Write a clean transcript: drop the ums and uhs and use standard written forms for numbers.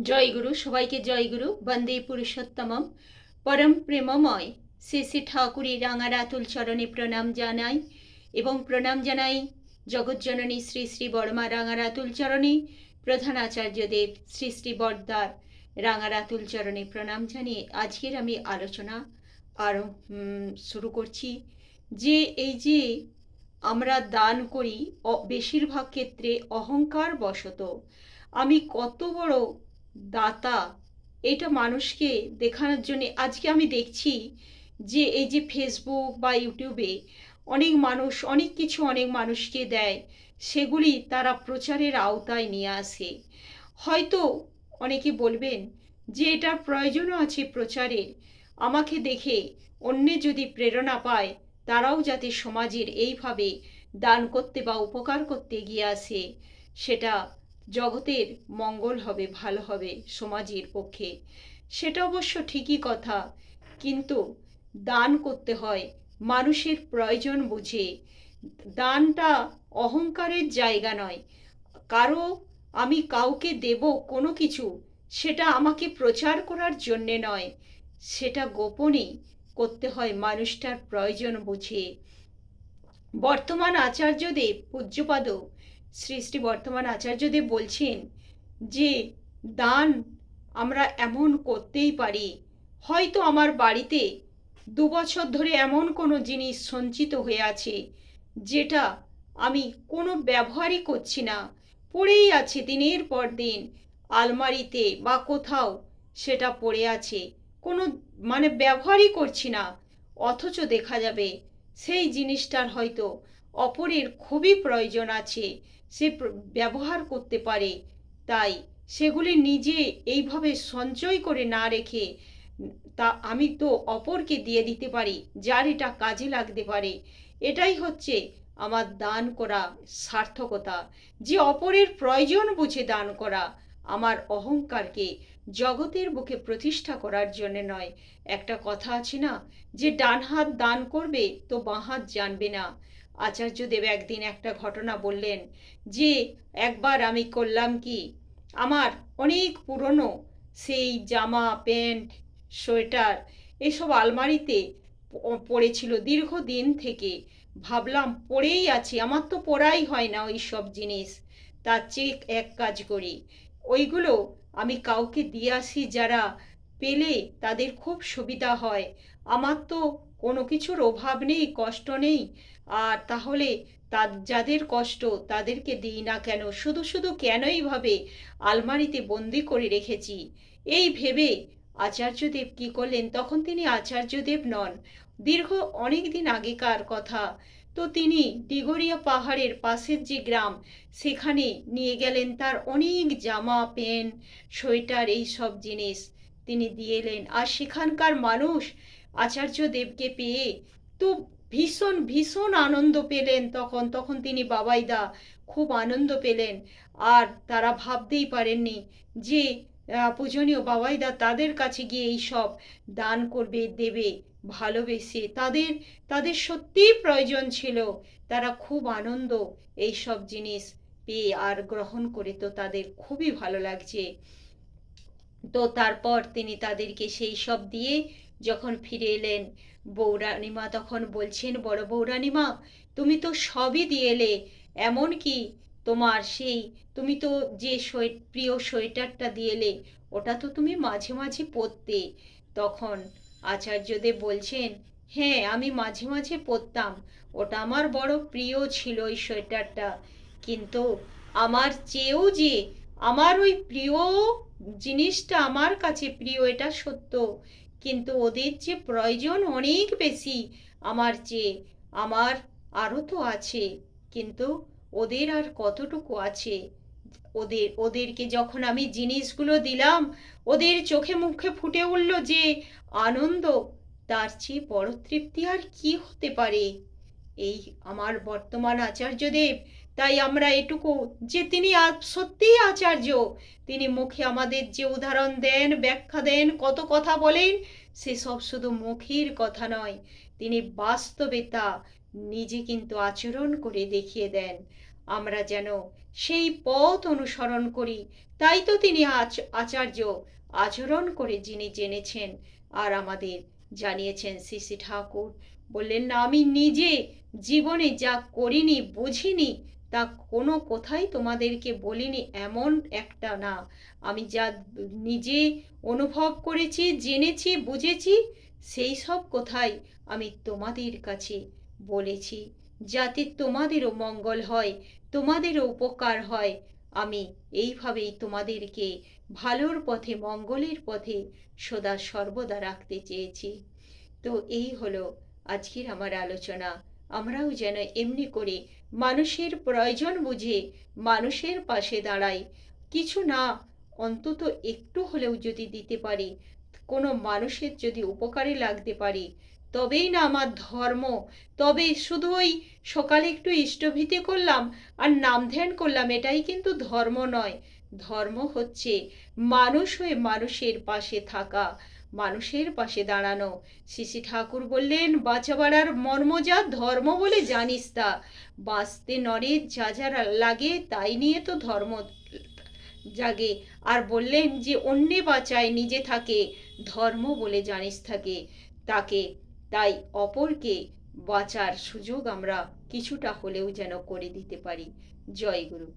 জয় গুরু, সবাইকে জয় গুরু। বন্দে পুরুষোত্তমম পরম প্রেমময় শ্রী শ্রী ঠাকুরের রাঙা রাতুল চরণে প্রণাম জানাই এবং প্রণাম জানাই জগৎজননী শ্রী শ্রী বর্মা রাঙা রাতুল চরণে, প্রধান আচার্যদেব শ্রী শ্রী বর্দার রাঙা রাতুল চরণে প্রণাম জানিয়ে আজকের আমি আলোচনা আরো শুরু করছি। যে এই যে আমরা দান করি, বেশিরভাগ ক্ষেত্রে অহংকার বশত আমি কত বড় দাতা, এটা মানুষকে দেখানোর জন্য আজকে আমি দেখছি যে এই যে ফেসবুক বা ইউটিউবে অনেক মানুষ অনেক কিছু অনেক মানুষকে দেয়, সেগুলি তারা প্রচারের আওতায় নিয়ে আসে। হয়তো অনেকে বলবেন যে এটার প্রয়োজনও আছে প্রচারের, আমাকে দেখে অন্যে যদি প্রেরণা পায় তারাও যাতে সমাজের এইভাবে দান করতে বা উপকার করতে এগিয়ে আসে, সেটা জগতের মঙ্গল হবে, ভালো হবে সমাজের পক্ষে। সেটা অবশ্য ঠিকই কথা, কিন্তু দান করতে হয় মানুষের প্রয়োজন বুঝে। দানটা অহংকারের জায়গা নয়। কারো আমি কাউকে দেব কোনো কিছু, সেটা আমাকে প্রচার করার জন্যে নয়, সেটা গোপনেই করতে হয় মানুষটার প্রয়োজন বুঝে। বর্তমান আচার্যদেব পূজ্যপাদ শ্রী শ্রী বর্তমান আচার্যদেব বলছেন যে দান আমরা এমন করতেই পারি, হয়তো আমার বাড়িতে 2 বছর ধরে এমন কোনো জিনিস সঞ্চিত হয়ে আছে যেটা আমি কোনো ব্যবহারই করছি না, পড়েই আছে দিনের পর দিন আলমারিতে বা কোথাও, সেটা পড়ে আছে, কোনো ব্যবহারই করছি না, অথচ দেখা যাবে সেই জিনিসটার হয়তো অপরের খুবই প্রয়োজন আছে, সে ব্যবহার করতে পারে। তাই সেগুলি নিজে এইভাবে সঞ্চয় করে না রেখে তা আমি তো অপরকে দিয়ে দিতে পারি যার এটা কাজে লাগতে পারে। এটাই হচ্ছে আমার দান করা সার্থকতা, যে অপরের প্রয়োজন বুঝে দান করা, আমার অহংকারকে জগতের বুকে প্রতিষ্ঠা করার জন্য নয়। একটা কথা আছে না, যে ডান হাত দান করবে তো বাঁ হাত জানবে না। আচার্যদেব একদিন একটা ঘটনা বললেন যে একবার আমি করলাম কি, আমার অনেক পুরনো সেই জামা প্যান্ট সোয়েটার এসব আলমারিতে পড়েছিল দীর্ঘদিন থেকে, ভাবলাম পড়েই আছে, আমার তো পড়াই হয় না ওই সব জিনিস, তার চেয়ে এক কাজ করি, ওইগুলো আমি কাউকে দিয়ে আসি, যারা পেলে তাদের খুব সুবিধা হয়। আমার তো কোনো কিছুর অভাব নেই, কষ্ট নেই, আর তাহলে যাদের কষ্ট তাদেরকে দিই না কেন, শুধু শুধু কেনই ভাবে আলমারিতে বন্দি করে রেখেছি। এই ভেবে আচার্যদেব কি করলেন, তখন তিনি আচার্যদেব নন, দীর্ঘ অনেক দিন আগেকার কথা, তো তিনি দিগরিয়া পাহাড়ের পাশের যে গ্রাম, সেখানে নিয়ে গেলেন তার অনেক জামা প্যান্ট সোয়েটার এই সব জিনিস তিনি দিয়ে এলেন। আর সেখানকার মানুষ আচার্যদেবকে পেয়ে তো ভীষণ ভীষণ আনন্দ পেলেন। তখন তখন তিনি বাবাইদা খুব আনন্দ পেলেন, আর তারা ভাবতেই পারেননি যে পূজনীয় বাবাইদা তাদের কাছে গিয়ে এই সব দান করবে, দেবে ভালোবেসে। তাদের তাদের সত্যিই প্রয়োজন ছিল, তারা খুব আনন্দ এই সব জিনিস পেয়ে আর গ্রহণ করে, তো তাদের খুবই ভালো লাগছে। তো তারপর তিনি তাদেরকে সেই সব দিয়ে যখন ফিরে এলেন, বৌরানীমা তখন বলছেন, বড় বৌরানীমা তুমি তো সবই দিয়ে এলে, এমন কি তোমার সেই তুমি তো যে প্রিয় সোয়েটারটা দিয়ে এলে, ওটা তো তুমি মাঝে মাঝে পরতে। তখন আচার্যদেব বলছেন, হ্যাঁ আমি মাঝে মাঝে পরতাম, ওটা আমার বড় প্রিয় ছিল ওই সোয়েটারটা, কিন্তু আমার চেয়েও যে আমার ওই প্রিয় জিনিসটা আমার কাছে প্রিয় এটা সত্য, কিন্তু ওদের যে প্রয়োজন অনেক বেশি আমার চেয়ে, আমার আরও তো আছে, কিন্তু ওদের আর কতটুকু আছে। ওদেরকে যখন আমি জিনিসগুলো দিলাম, ওদের চোখে মুখে ফুটে উঠল যে আনন্দ, তার চেয়ে বড় তৃপ্তি আর কি হতে পারে। এই আমার বর্তমান আচার্যদেব, তাই আমরা এটুকু যে তিনি সত্যিই আচার্য, তিনি মুখে আমাদের যে উদাহরণ দেন, ব্যাখ্যা দেন, কত কথা বলেন, সেসব শুধু মুখের কথা নয়, তিনি বাস্তবে তা নিজে কিন্তু আচরণ করে দেখিয়ে দেন। আমরা যেন সেই পথ অনুসরণ করি। তাই তো তিনি আচার্য আচরণ করে যিনি জেনেছেন আর আমাদের জানিয়েছেন। শ্রী শ্রী ঠাকুর বললেন না, আমি নিজে জীবনে যা করিনি বুঝিনি তা কোনো কোথায় তোমাদেরকে বলিনি এমন একটা না। আমি যা নিজে অনুভব করেছি, জেনেছি, বুঝেছি, সেই সব কথাই আমি তোমাদের কাছে বলেছি, যাতে তোমাদেরও মঙ্গল হয়, তোমাদেরও উপকার হয়। আমি এইভাবেই তোমাদেরকে ভালোর পথে, মঙ্গলের পথে সদা সর্বদা রাখতে চেয়েছি। তো এই হলো আজকের আমার আলোচনা। আমরাও যেন এমনি করে মানুষের প্রয়োজন বুঝে মানুষের পাশে দাঁড়াই। কিছু না, অন্তত একটু হলেও যদি দিতে পারি, কোনো মানুষের যদি উপকারে লাগতে পারি, তবেই না আমার ধর্ম। তবে শুধু ওই সকালে একটু ইষ্টভীতি করলাম আর নাম ধ্যান করলাম, এটাই কিন্তু ধর্ম নয়। ধর্ম হচ্ছে মানুষ হয়ে মানুষের পাশে থাকা, মানুষের পাশে দাঁড়ানো। শ্রী শ্রী ঠাকুর বললেন, বাঁচাবার আর মর্ম যা ধর্ম বলে জানিস তা, বাঁচতে নরের যা যা লাগে তাই নিয়ে তো ধর্ম জাগে। আর বললেন যে অন্যে বাঁচায় নিজে থাকে, ধর্ম বলে জানিস থাকে তাকে। তাই অপরকে বাঁচার সুযোগ আমরা কিছুটা হলেও যেন করে দিতে পারি। জয় গুরু।